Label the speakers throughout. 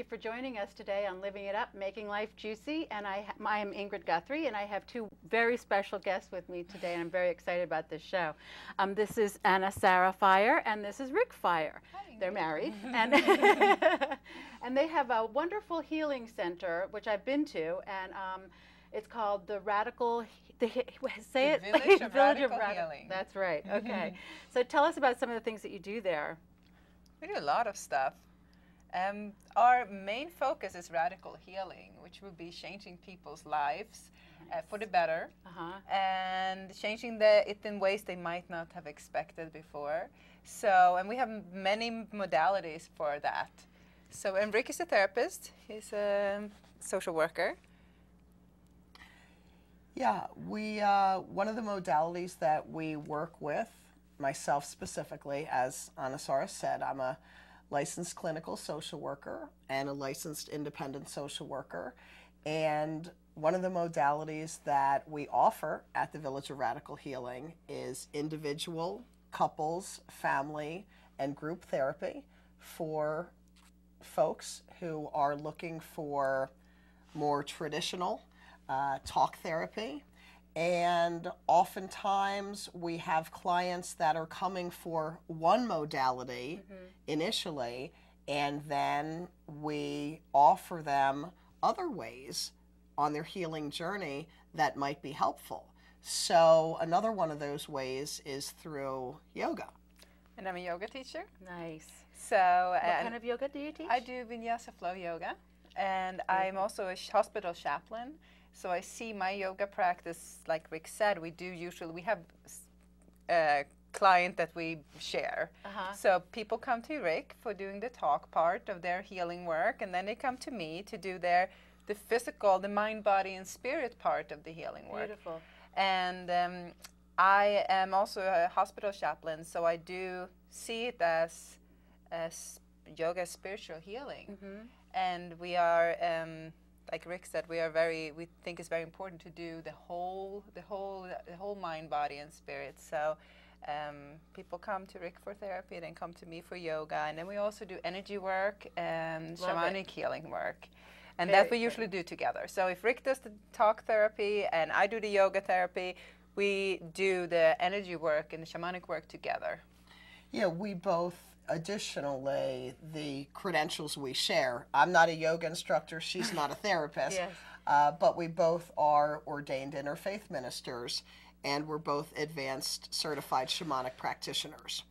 Speaker 1: you for joining us today on Living It Up, Making Life Juicy. And I am Ingrid Guthrie, and I have two very special guests with me today, and I'm very excited about this show. This is Anna-Sara Fire, and this is Rik Fire.
Speaker 2: Hi.
Speaker 1: They're married, and and they have a wonderful healing center, which I've been to, and it's called the Village of
Speaker 2: Radikal Healing.
Speaker 1: That's right. Okay. So tell us about some of the things that you do there.
Speaker 2: We do a lot of stuff. Our main focus is radical healing, which will be changing people's lives for the better, and changing it in ways they might not have expected before. So, and we have many modalities for that. So, and Rik is a therapist. He's a social worker.
Speaker 3: Yeah, one of the modalities that we work with, myself specifically, as Anna-Sara said, I'm a licensed clinical social worker and a licensed independent social worker. And one of the modalities that we offer at the Village of Radikal Healing is individual, couples, family, and group therapy for folks who are looking for more traditional talk therapy. And oftentimes we have clients that are coming for one modality initially, and then we offer them other ways on their healing journey that might be helpful. So another one of those ways is through yoga.
Speaker 2: And I'm a yoga teacher.
Speaker 1: Nice.
Speaker 2: So,
Speaker 1: what kind of yoga do you teach?
Speaker 2: I do vinyasa flow yoga, and I'm also a hospital chaplain. So I see my yoga practice, like Rik said, we have a client that we share. So people come to Rik for doing the talk part of their healing work, and then they come to me to do the physical, the mind, body, and spirit part of the healing work.
Speaker 1: Beautiful.
Speaker 2: And I am also a hospital chaplain, so I do see it as yoga, spiritual healing. And we are, like Rik said, we think it's very important to do the whole mind, body, and spirit. So people come to Rik for therapy, then come to me for yoga, and then we also do energy work and shamanic healing work, and that we usually do together. So if Rik does the talk therapy and I do the yoga therapy, we do the energy work and the shamanic work together.
Speaker 3: Yeah, we both. Additionally, the credentials we share, I'm not a yoga instructor, she's not a therapist, but we both are ordained interfaith ministers, and we're both advanced certified shamanic practitioners.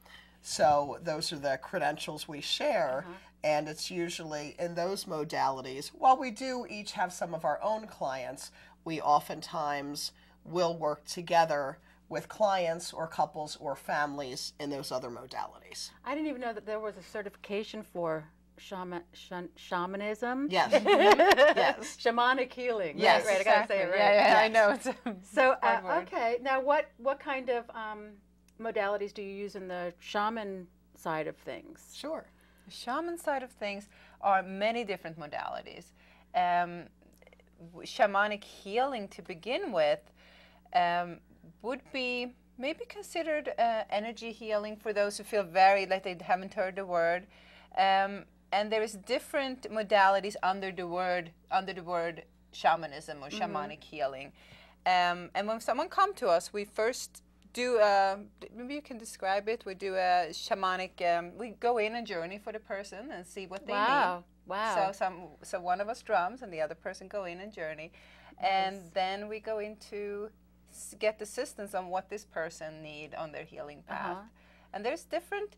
Speaker 3: So those are the credentials we share, and it's usually in those modalities. While we do each have some of our own clients, we oftentimes will work together with clients or couples or families in those other modalities.
Speaker 1: I didn't even know that there was a certification for shamanism.
Speaker 3: Yes. Yes.
Speaker 1: Shamanic healing.
Speaker 3: Yes.
Speaker 1: Right, I gotta say it right.
Speaker 2: Yeah, I know. It's
Speaker 1: so, okay. Now, what kind of modalities do you use in the shaman side of things?
Speaker 3: Sure.
Speaker 2: The shaman side of things are many different modalities. Shamanic healing, to begin with, would be maybe considered energy healing for those who feel very like they haven't heard the word, and there is different modalities under the word shamanism or shamanic healing, and when someone comes to us, we first do maybe you can describe it. We do a shamanic. We go in a journey for the person and see what they need.
Speaker 1: Wow.
Speaker 2: So one of us drums and the other person go in and journey, and then we go into get assistance on what this person need on their healing path. And there's different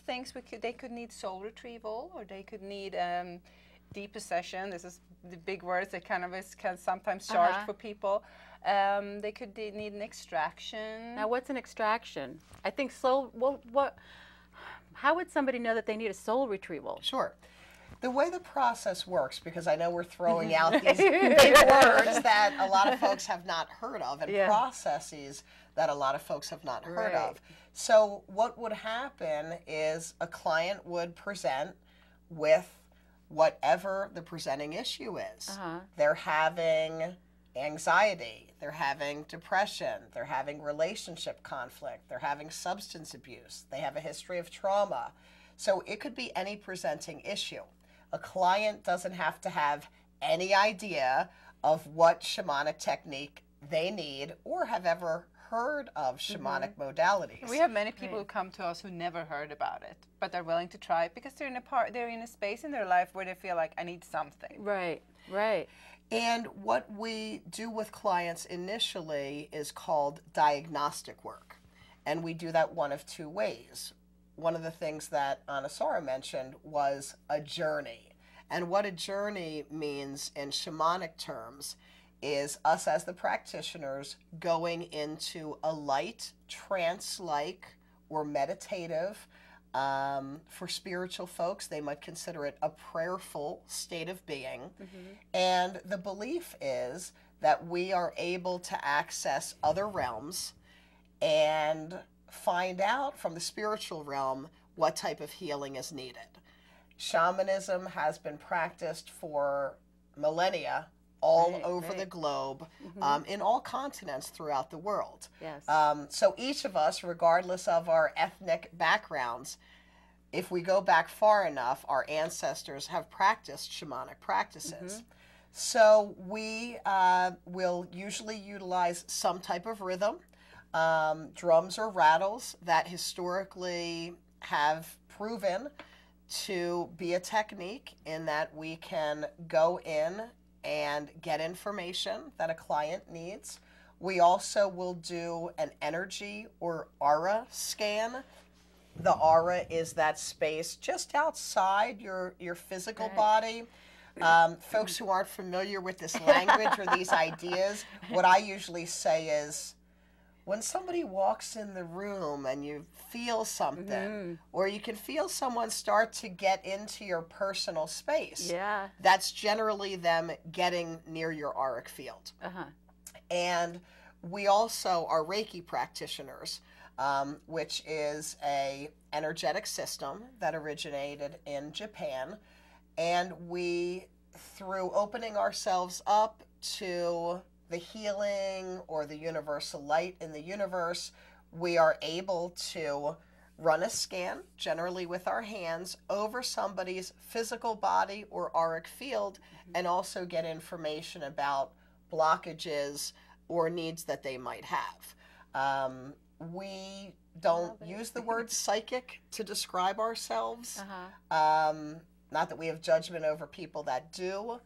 Speaker 2: things they could need soul retrieval, or they could need depossession. This is the big words that kind of is sometimes charged for people. They could need an extraction.
Speaker 1: Now, what's an extraction? I think soul. How would somebody know that they need a soul retrieval?
Speaker 3: Sure. The way the process works, because I know we're throwing out these big words that a lot of folks have not heard of, and processes that a lot of folks have not heard of. So what would happen is a client would present with whatever the presenting issue is. They're having anxiety, they're having depression, they're having relationship conflict, they're having substance abuse, they have a history of trauma. So it could be any presenting issue. A client doesn't have to have any idea of what shamanic technique they need or have ever heard of shamanic modalities.
Speaker 2: We have many people who come to us who never heard about it, but they're willing to try it because they're in a space in their life where they feel like, I need something.
Speaker 1: Right, right.
Speaker 3: And what we do with clients initially is called diagnostic work. And we do that one of two ways. One of the things that Anna-Sara mentioned was a journey. And what a journey means in shamanic terms is us as the practitioners going into a light, trance-like, or meditative, for spiritual folks, they might consider it a prayerful state of being. And the belief is that we are able to access other realms and find out from the spiritual realm what type of healing is needed. Shamanism has been practiced for millennia all over the globe, in all continents throughout the world.
Speaker 1: Yes.
Speaker 3: So each of us, regardless of our ethnic backgrounds, if we go back far enough, our ancestors have practiced shamanic practices. So we will usually utilize some type of rhythm, drums or rattles that historically have proven to be a technique in that we can go in and get information that a client needs. We also will do an energy or aura scan. The aura is that space just outside your physical body. Folks who aren't familiar with this language or these ideas, what I usually say is, when somebody walks in the room and you feel something, or you can feel someone start to get into your personal space, that's generally them getting near your auric field. And we also are Reiki practitioners, which is a energetic system that originated in Japan. And we, through opening ourselves up to the healing or the universal light in the universe, we are able to run a scan, generally with our hands, over somebody's physical body or auric field, and also get information about blockages or needs that they might have. We don't use the word psychic to describe ourselves. Not that we have judgment over people that do,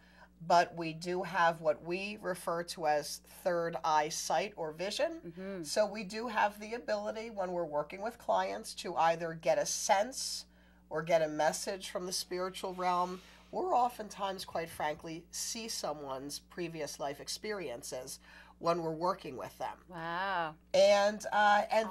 Speaker 3: but we do have what we refer to as third eye sight or vision. So we do have the ability when we're working with clients to either get a sense or get a message from the spiritual realm, or oftentimes, quite frankly, see someone's previous life experiences when we're working with them.
Speaker 1: Wow.
Speaker 3: And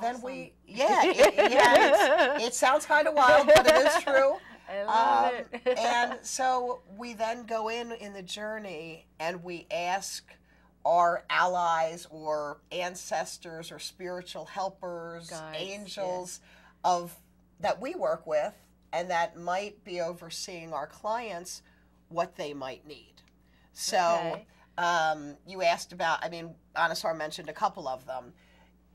Speaker 3: then we, it sounds kind of wild, but it is true.
Speaker 1: I love it.
Speaker 3: And so we then go in the journey and we ask our allies or ancestors or spiritual helpers, guides, angels of that we work with and that might be overseeing our clients, what they might need. So you asked about, I mean, Anna-Sara mentioned a couple of them.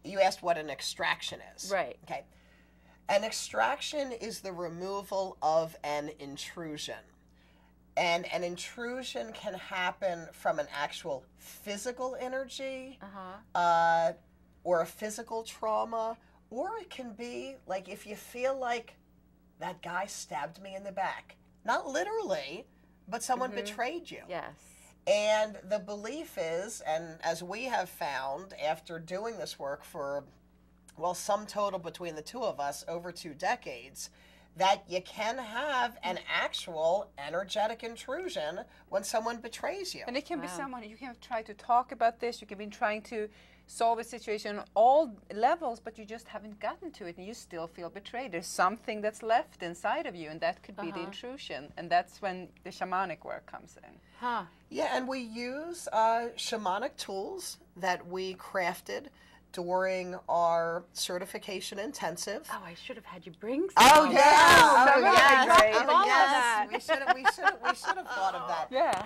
Speaker 3: You asked what an extraction is.
Speaker 1: Right.
Speaker 3: Okay. An extraction is the removal of an intrusion. And an intrusion can happen from an actual physical energy or a physical trauma, or it can be like if you feel like that guy stabbed me in the back. Not literally, but someone betrayed you.
Speaker 1: Yes.
Speaker 3: And the belief is, and as we have found after doing this work for, well, sum total between the two of us over 2 decades, that you can have an actual energetic intrusion when someone betrays you.
Speaker 2: And it can be someone, you can try to talk about this, you can be trying to solve a situation on all levels, but you just haven't gotten to it and you still feel betrayed. There's something that's left inside of you, and that could be the intrusion. And that's when the shamanic work comes in.
Speaker 3: Yeah, and we use shamanic tools that we crafted during our certification intensive.
Speaker 1: Oh, I should have had you bring some.
Speaker 3: Oh yeah,
Speaker 1: that.
Speaker 3: We should have thought of that.
Speaker 1: Yeah.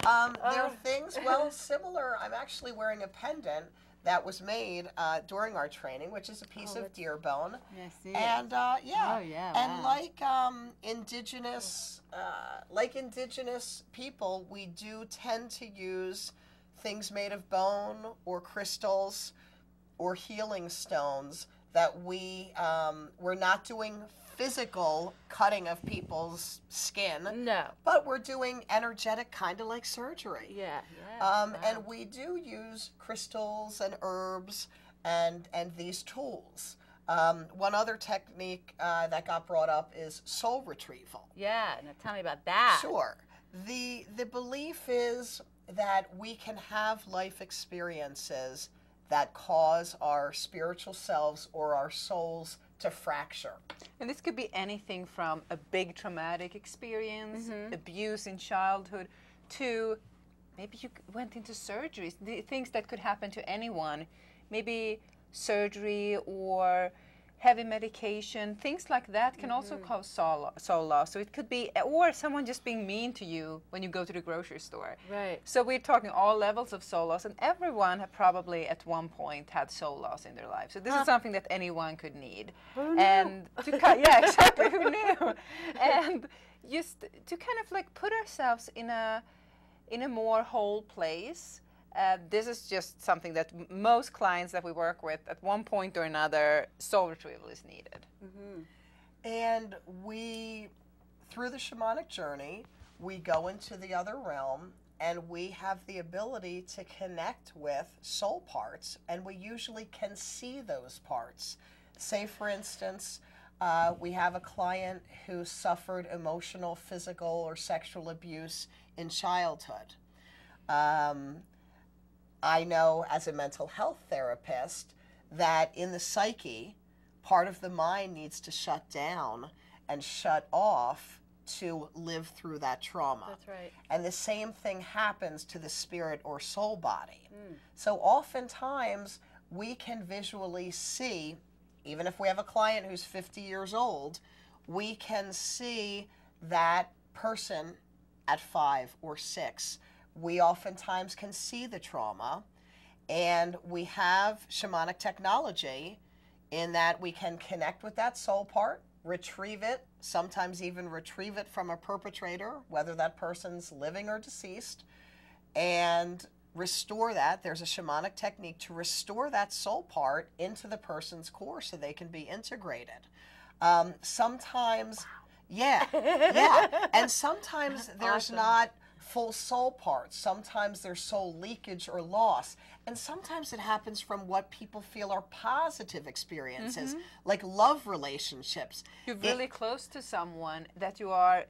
Speaker 3: There are things, well, similar. I'm actually wearing a pendant that was made during our training, which is a piece of deer bone.
Speaker 1: Yes,
Speaker 3: and yeah,
Speaker 1: oh, yeah,
Speaker 3: and
Speaker 1: wow.
Speaker 3: like indigenous people, we do tend to use things made of bone or crystals or healing stones that we're not doing physical cutting of people's skin.
Speaker 1: No.
Speaker 3: But we're doing energetic, kind of like surgery.
Speaker 1: Yeah, yeah. Wow.
Speaker 3: And we do use crystals and herbs and these tools. One other technique that got brought up is soul retrieval.
Speaker 1: Yeah, now tell me about that.
Speaker 3: Sure. The belief is that we can have life experiences that cause our spiritual selves or our souls to fracture.
Speaker 2: And this could be anything from a big traumatic experience, abuse in childhood, to maybe you went into surgeries, the things that could happen to anyone, maybe surgery or heavy medication, things like that can also cause soul loss. So it could be, or someone just being mean to you when you go to the grocery store.
Speaker 1: Right.
Speaker 2: So we're talking all levels of soul loss, and everyone have probably at one point had soul loss in their life. So this is something that anyone could need.
Speaker 1: Who knew?
Speaker 2: And to yeah, exactly, who knew? And just to kind of like put ourselves in a more whole place. This is just something that most clients that we work with, at one point or another, soul retrieval is needed.
Speaker 3: And we, through the shamanic journey, we go into the other realm and we have the ability to connect with soul parts, and we usually can see those parts. Say, for instance, we have a client who suffered emotional, physical, or sexual abuse in childhood. I know as a mental health therapist that in the psyche, part of the mind needs to shut down and shut off to live through that trauma.
Speaker 1: That's right.
Speaker 3: And the same thing happens to the spirit or soul body. So oftentimes we can visually see, even if we have a client who's 50 years old, we can see that person at 5 or 6. We oftentimes can see the trauma, and we have shamanic technology in that we can connect with that soul part, retrieve it, sometimes even retrieve it from a perpetrator, whether that person's living or deceased, and restore that. There's a shamanic technique to restore that soul part into the person's core so they can be integrated. Sometimes, yeah, and sometimes there's not full soul parts. Sometimes there's soul leakage or loss. And sometimes it happens from what people feel are positive experiences, like love relationships.
Speaker 2: You're really close to someone that you are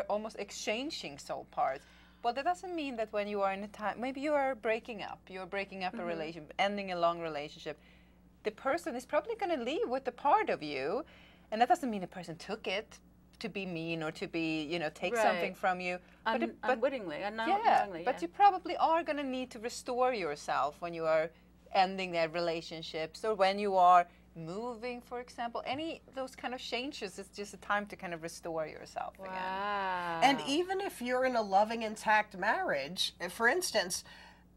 Speaker 2: almost exchanging soul parts. Well, that doesn't mean that when you are in a time, maybe you are breaking up a relationship, ending a long relationship, the person is probably going to leave with a part of you, and that doesn't mean the person took it to be mean or to be, take something from you.
Speaker 1: Unwittingly,
Speaker 2: unknowingly. But you probably are going to need to restore yourself when you are ending their relationships, or when you are moving, for example. Any of those kind of changes, it's just a time to kind of restore yourself again.
Speaker 3: And even if you're in a loving, intact marriage, for instance,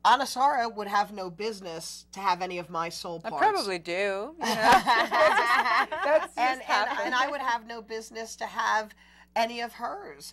Speaker 3: Anna-Sara would have no business to have any of my soul parts.
Speaker 2: I probably do. And
Speaker 3: I would have no business to have any of hers.